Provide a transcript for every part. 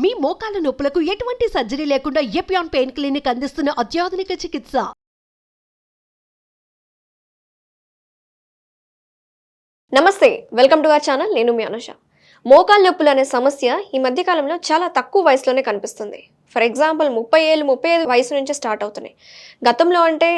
మీ మోకాల నొప్పులకు ఎటువంటి సర్జరీ లేకుండా ఎపియాన్ పెయిన్ క్లినిక్ అందిస్తున్న అత్యాధునిక చికిత్స. నమస్తే, వెల్కమ్ టు అవర్ ఛానల్. నేను మీ అనుష. మోకాలు నొప్పులు అనే సమస్య ఈ మధ్య కాలంలో చాలా తక్కువ వయసులోనే కనిపిస్తుంది. ఫర్ ఎగ్జాంపుల్ 35 వయసు నుంచి స్టార్ట్ అవుతున్నాయి. గతంలో అంటే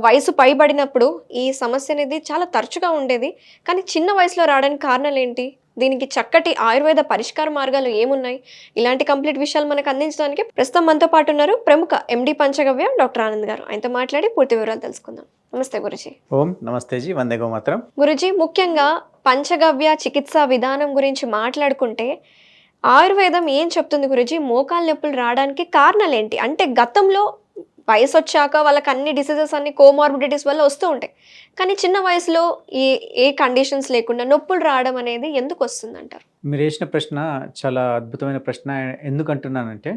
వయసు పైబడినప్పుడు ఈ సమస్య అనేది చాలా తరచుగా ఉండేది. కానీ చిన్న వయసులో రావడానికి కారణాలు ఏంటి, దీనికి చక్కటి ఆయుర్వేద పరిష్కార మార్గాలు ఏమున్నాయి, ఇలాంటి కంప్లీట్ విషయాలు మనకు అందించడానికి ప్రస్తుతం మనతో పాటు ఉన్నారు ప్రముఖ ఎండి పంచగవ్య డాక్టర్ ఆనంద్ గారు. ఆయనతో మాట్లాడి పూర్తి వివరాలు తెలుసుకుందాం. నమస్తే గురుజీ. ఓం నమస్తే జీ, వందే గోమాతరం. గురుజీ, ముఖ్యంగా పంచగవ్య చికిత్సా విధానం గురించి మాట్లాడుకుంటే ఆయుర్వేదం ఏం చెప్తుంది గురుజీ? మోకాలు నొప్పులు రావడానికి కారణాలు ఏంటి? అంటే గతంలో వయసు వచ్చాక వాళ్ళకి అన్ని డిసీజెస్ అన్ని కోమార్బిడిటీస్ వల్ల వస్తూ ఉంటాయి. కానీ చిన్న వయసులో ఏ కండిషన్స్ లేకుండా నొప్పులు రావడం అనేది ఎందుకు వస్తుంది అంటారు? మీరు వేసిన ప్రశ్న చాలా అద్భుతమైన ప్రశ్న. ఎందుకు అంటున్నానంటే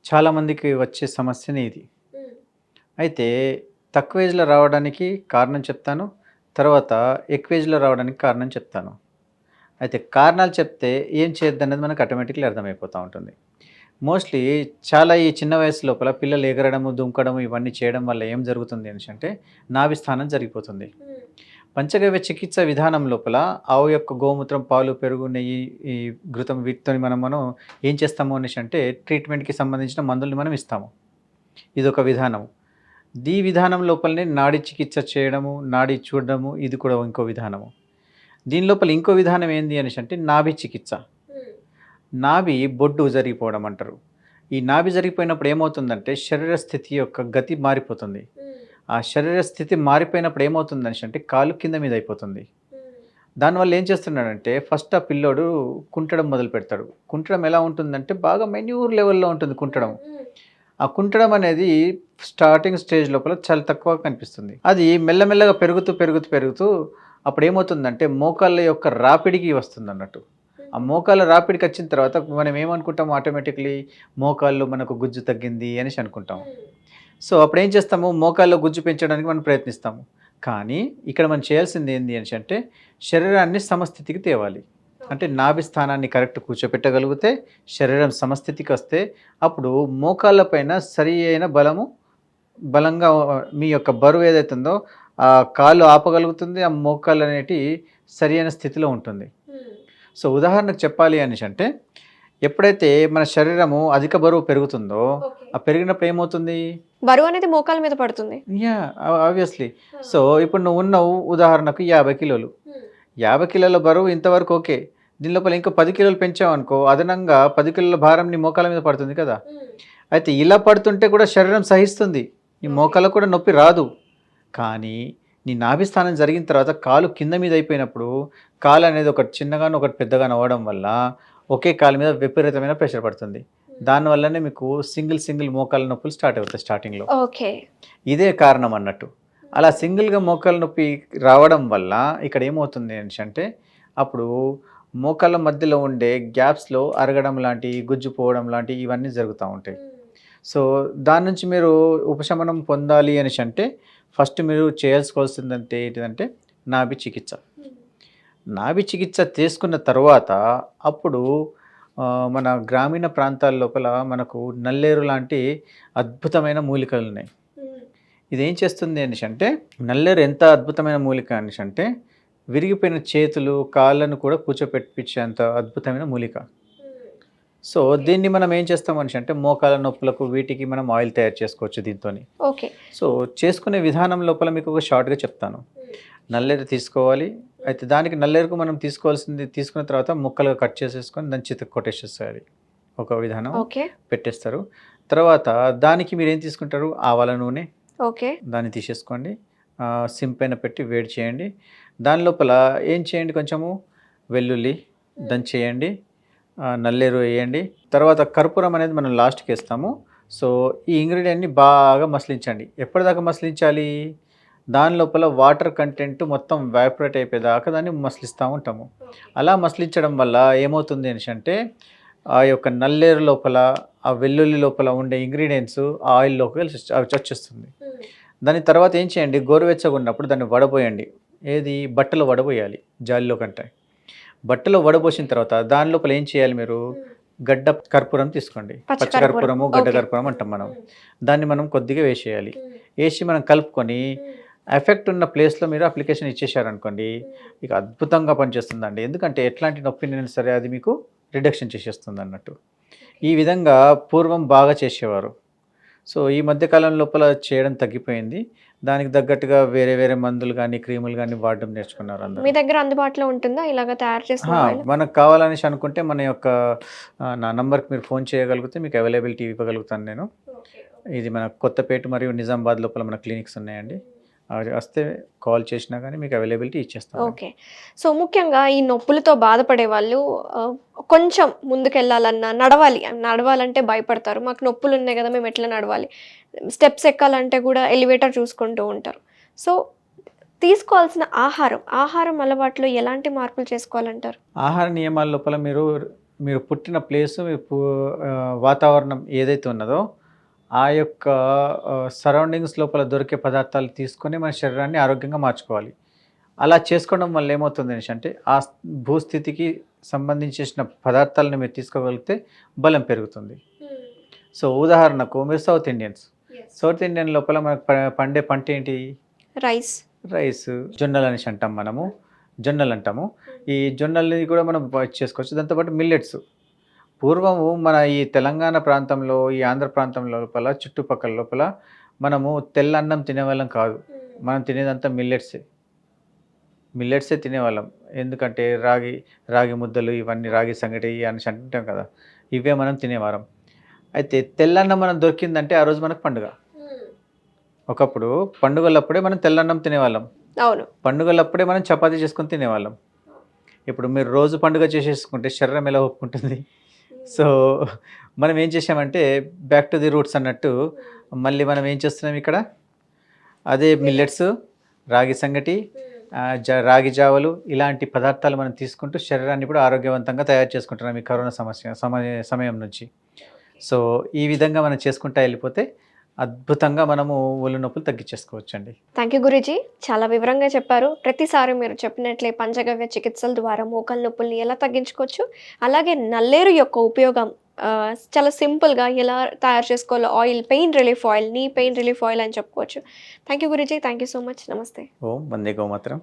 చాలామందికి వచ్చే సమస్యనే ఇది. అయితే తక్కువ ఏజ్లో రావడానికి కారణం చెప్తాను, తర్వాత ఎక్కువ ఏజ్లో రావడానికి కారణం చెప్తాను. అయితే కారణాలు చెప్తే ఏం చేయొద్దనేది మనకు ఆటోమేటిక్లీ అర్థమైపోతూ ఉంటుంది. మోస్ట్లీ చాలా ఈ చిన్న వయసు లోపల పిల్లలు ఎగరడము, దుంకడము ఇవన్నీ చేయడం వల్ల ఏం జరుగుతుంది అంటే నాభి స్థానం జరిగిపోతుంది. పంచగవ్య చికిత్స విధానం లోపల ఆవు యొక్క గోమూత్రం, పాలు, పెరుగు, నెయ్యి, ఈ ఘృతం వీటితో మనం ఏం చేస్తాము అంటే ట్రీట్మెంట్కి సంబంధించిన మందుల్ని మనం ఇస్తాము. ఇదొక విధానము. ఈ విధానం లోపలనే నాడి చికిత్స చేయడము, నాడి చూడడము, ఇది కూడా ఇంకో విధానము. దీని లోపల ఇంకో విధానం ఏంది అంటే నాభి చికిత్స. నాభి బొడ్డు జరిగిపోవడం అంటారు. ఈ నాభి జరిగిపోయినప్పుడు ఏమవుతుందంటే శరీర స్థితి యొక్క గతి మారిపోతుంది. ఆ శరీర స్థితి మారిపోయినప్పుడు ఏమవుతుంది అంటే కాలు కింద మీద అయిపోతుంది. దానివల్ల ఏం చేస్తున్నాడంటే ఫస్ట్ ఆ పిల్లోడు కుంటడం మొదలు పెడతాడు. కుంటడం ఎలా ఉంటుందంటే బాగా మెన్యూర్ లెవెల్లో ఉంటుంది కుంటడం. ఆ కుంటడం అనేది స్టార్టింగ్ స్టేజ్ లోపల చాలా తక్కువ కనిపిస్తుంది. అది మెల్లమెల్లగా పెరుగుతూ అప్పుడు ఏమవుతుందంటే మోకాళ్ళ యొక్క రాపిడికి వస్తుంది అన్నట్టు. ఆ మోకాళ్ళ రాపిడికి వచ్చిన తర్వాత మనం ఏమనుకుంటాము, ఆటోమేటిక్లీ మోకాళ్ళు మనకు గుజ్జు తగ్గింది అనేసి అనుకుంటాము. సో అప్పుడు ఏం చేస్తాము, మోకాళ్ళలో గుజ్జు పెంచడానికి మనం ప్రయత్నిస్తాము. కానీ ఇక్కడ మనం చేయాల్సింది ఏంటి అంటే శరీరాన్ని సమస్థితికి తేవాలి. అంటే నాభి స్థానాన్ని కరెక్ట్ కూర్చోపెట్టగలిగితే శరీరం సమస్థితికి వస్తే అప్పుడు మోకాళ్ళ పైన సరి అయిన బలంగా మీ యొక్క బరువు ఏదైతుందో ఆ కాళ్ళు ఆపగలుగుతుంది. ఆ మోకాళ్ళు అనేటి సరి అయిన స్థితిలో ఉంటుంది. సో ఉదాహరణకు చెప్పాలి అంటే ఎప్పుడైతే మన శరీరము అధిక బరువు పెరుగుతుందో ఆ పెరిగినప్పుడు ఏమవుతుంది, బరువు అనేది మోకాల మీద పడుతుంది. ఆబ్వియస్లీ. సో ఇప్పుడు నువ్వు ఉన్నావు ఉదాహరణకు 50 కిలోలు. 50 కిలోల బరువు ఇంతవరకు ఓకే. దీని లోపల ఇంకో 10 కిలోలు పెంచావు అనుకో, అదనంగా 10 కిలోల భారం నీ మోకాల మీద పడుతుంది కదా. అయితే ఇలా పడుతుంటే కూడా శరీరం సహిస్తుంది, నీ మోకాలకు కూడా నొప్పి రాదు. కానీ నీ నాభి స్థానం జరిగిన తర్వాత కాలు కింద మీద అయిపోయినప్పుడు కాలు అనేది ఒకటి చిన్నగానో ఒకటి పెద్దగానో అవ్వడం వల్ల ఒకే కాలు మీద విపరీతమైన ప్రెషర్ పడుతుంది. దానివల్లనే మీకు సింగిల్ మోకాల నొప్పులు స్టార్ట్ అవుతాయి స్టార్టింగ్లో. ఓకే, ఇదే కారణం అన్నట్టు. అలా సింగిల్గా మోకాల నొప్పి రావడం వల్ల ఇక్కడ ఏమవుతుంది అంటే అప్పుడు మోకాళ్ళ మధ్యలో ఉండే గ్యాప్స్లో అరగడం లాంటి, గుజ్జుపోవడం లాంటి ఇవన్నీ జరుగుతూ ఉంటాయి. సో దాని నుంచి మీరు ఉపశమనం పొందాలి అంటే ఫస్ట్ మీరు చేయాల్సుకోవాల్సిందంటే ఏంటిదంటే నాభి చికిత్స. నాభి చికిత్స తీసుకున్న తర్వాత అప్పుడు మన గ్రామీణ ప్రాంతాల లోపల మనకు నల్లేరు లాంటి అద్భుతమైన మూలికలు ఉన్నాయి. ఇదేం చేస్తుంది అంటే నల్లేరు ఎంత అద్భుతమైన మూలిక అంటే విరిగిపోయిన చేతులు, కాళ్ళను కూడా కూర్చోపెట్టించేంత అద్భుతమైన మూలిక. సో దీన్ని మనం ఏం చేస్తాం అంటే మోకాల నొప్పులకు వీటికి మనం ఆయిల్ తయారు చేసుకోవచ్చు దీంతో. ఓకే. సో చేసుకునే విధానం లోపల మీకు ఒక షార్ట్గా చెప్తాను. నల్లేరు తీసుకోవాలి. అయితే దానికి నల్లేరుకు మనం తీసుకున్న తర్వాత ముక్కలుగా కట్ చేసేసుకొని దాన్ని చితక కొట్టేసేసేయాలి. ఒక విధానం పెట్టేస్తారు. తర్వాత దానికి మీరు ఏం తీసుకుంటారు, ఆవాల నూనె. ఓకే. దాన్ని తీసేసుకోండి, సిమ్ పైన పెట్టి వేడి చేయండి. దాని లోపల ఏం చేయండి, కొంచెము వెల్లుల్లి దంచేయండి, నల్లేరు వేయండి. తర్వాత కర్పూరం అనేది మనం లాస్ట్కి వేస్తాము. సో ఈ ఇంగ్రీడియంట్ని బాగా మసలించండి. ఎప్పటిదాకా మసలించాలి, దాని లోపల వాటర్ కంటెంట్ మొత్తం వ్యాపరేట్ అయిపోయేదాకా దాన్ని మసలిస్తూ ఉంటాము. అలా మసలించడం వల్ల ఏమవుతుంది అంటే ఆ యొక్క నల్లేరు లోపల, ఆ వెల్లుల్లి లోపల ఉండే ఇంగ్రీడియంట్స్ ఆయిల్లోకి వచ్చేస్తుంది. దాని తర్వాత ఏం చేయండి, గోరువెచ్చగా ఉన్నప్పుడు దాన్ని వడబోయండి. ఏది, బట్టలో వడబోయాలి, జాలిలో కంటే. బట్టలో వడబోసిన తర్వాత దాని లోపల ఏం చేయాలి, మీరు గడ్డ కర్పూరం తీసుకోండి. పచ్చ పచ్చ కర్పూరము, గడ్డ ఓకే. కర్పూరం అంటాం మనం. దాన్ని మనం కొద్దిగా వేసేయాలి. వేసి మనం కలుపుకొని ఎఫెక్ట్ ఉన్న ప్లేస్లో మీరు అప్లికేషన్ ఇచ్చేసారనుకోండి, ఇక అద్భుతంగా పనిచేస్తుందండి. ఎందుకంటే ఎట్లాంటి నొప్పినైనా సరే అది మీకు రిడక్షన్ చేసేస్తుంది అన్నట్టు. ఈ విధంగా పూర్వం బాగా చేసేవారు. సో ఈ మధ్యకాలం లోపల చేయడం తగ్గిపోయింది. దానికి తగ్గట్టుగా వేరే వేరే మందులు కానీ క్రీములు కానీ వాడడం నేర్చుకున్నారు అందరూ. మీ దగ్గర అందుబాటులో ఉంటుందా ఇలాగ తయారు చేసిన ఆయిల్? మనకు కావాలనేసి అనుకుంటే మన యొక్క నా నంబర్కి మీరు ఫోన్ చేయగలిగితే మీకు అవైలబిలిటీ ఇవ్వగలుగుతాను నేను. ఇది మన కొత్తపేట మరియు నిజామాబాద్ లోపల మన క్లినిక్స్ ఉన్నాయండి. అది వస్తే కాల్ చేసినా కానీ మీకు అవైలబిలిటీ ఇచ్చేస్తాను. ఓకే. సో ముఖ్యంగా ఈ నొప్పులతో బాధపడే వాళ్ళు కొంచెం ముందుకెళ్ళాలన్నా నడవాలంటే భయపడతారు. మాకు నొప్పులు ఉన్నాయి కదా, మేము ఎట్లా నడవాలి, స్టెప్స్ ఎక్కాలంటే కూడా ఎలివేటర్ చూసుకుంటూ ఉంటారు. సో తీసుకోవాల్సిన ఆహారం అలవాట్లో ఎలాంటి మార్పులు చేసుకోవాలంటారు? ఆహార నియమాల లోపల మీరు పుట్టిన ప్లేసు, వాతావరణం ఏదైతే ఉన్నదో ఆ యొక్క సరౌండింగ్స్ లోపల దొరికే పదార్థాలు తీసుకొని మన శరీరాన్ని ఆరోగ్యంగా మార్చుకోవాలి. అలా చేసుకోవడం వల్ల ఏమవుతుంది అనేసి అంటే ఆ భూస్థితికి సంబంధించిన పదార్థాలను మీరు తీసుకోగలిగితే బలం పెరుగుతుంది. సో ఉదాహరణకు మీరు సౌత్ ఇండియన్ లోపల మనకు పండే పంట ఏంటి? రైస్, జొన్నలు అనేసి అంటాం మనము, జొన్నలు అంటాము. ఈ జొన్నల్ని కూడా మనం చేసుకోవచ్చు. దాంతోపాటు మిల్లెట్స్. పూర్వము మన ఈ తెలంగాణ ప్రాంతంలో, ఈ ఆంధ్ర ప్రాంతం లోపల, చుట్టుపక్కల లోపల మనము తెల్ల అన్నం తినేవాళ్ళం కాదు. మనం తినేదంతా మిల్లెట్సే తినేవాళ్ళం. ఎందుకంటే రాగి ముద్దలు, ఇవన్నీ రాగి సంగటి అని అంటాం కదా, ఇవే మనం తినేవారం. అయితే తెల్లన్నం మనం దొరికిందంటే ఆ రోజు మనకు పండుగ. ఒకప్పుడు పండుగలప్పుడే మనం తెల్లన్నం తినేవాళ్ళం. అవును. పండుగలప్పుడే మనం చపాతీ చేసుకొని తినేవాళ్ళం. ఇప్పుడు మీరు రోజు పండుగ చేసేసుకుంటే శరీరం ఎలా ఒప్పుకుంటుంది? సో మనం ఏం చేసామంటే బ్యాక్ టు ది రూట్స్ అన్నట్టు మళ్ళీ మనం ఏం చేస్తున్నాం ఇక్కడ, అదే మిల్లెట్స్, రాగి సంగటి, రాగి జావలు, ఇలాంటి పదార్థాలు మనం తీసుకుంటూ శరీరాన్ని కూడా ఆరోగ్యవంతంగా తయారు చేసుకుంటున్నాం ఈ కరోనా సమయం నుంచి. సో ఈ విధంగా మనం చేసుకుంటా వెళ్ళిపోతే అద్భుతంగా మనము ఒళ్ళు నొప్పులు తగ్గించేసుకోవచ్చండి. థ్యాంక్ యూ గురూజీ, చాలా వివరంగా చెప్పారు. ప్రతిసారి మీరు చెప్పినట్లే పంచగవ్య చికిత్సల ద్వారా మోకాళ్ళ నొప్పుల్ని ఎలా తగ్గించుకోవచ్చు, అలాగే నల్లేరు యొక్క ఉపయోగం చాలా సింపుల్గా ఎలా తయారు చేసుకోవాలో, oil, pain relief oil, knee pain relief oil అని చెప్పుకోవచ్చు. Thank you Guruji, thank you so much. నమస్తే. ఓం వందే గోమాతరం.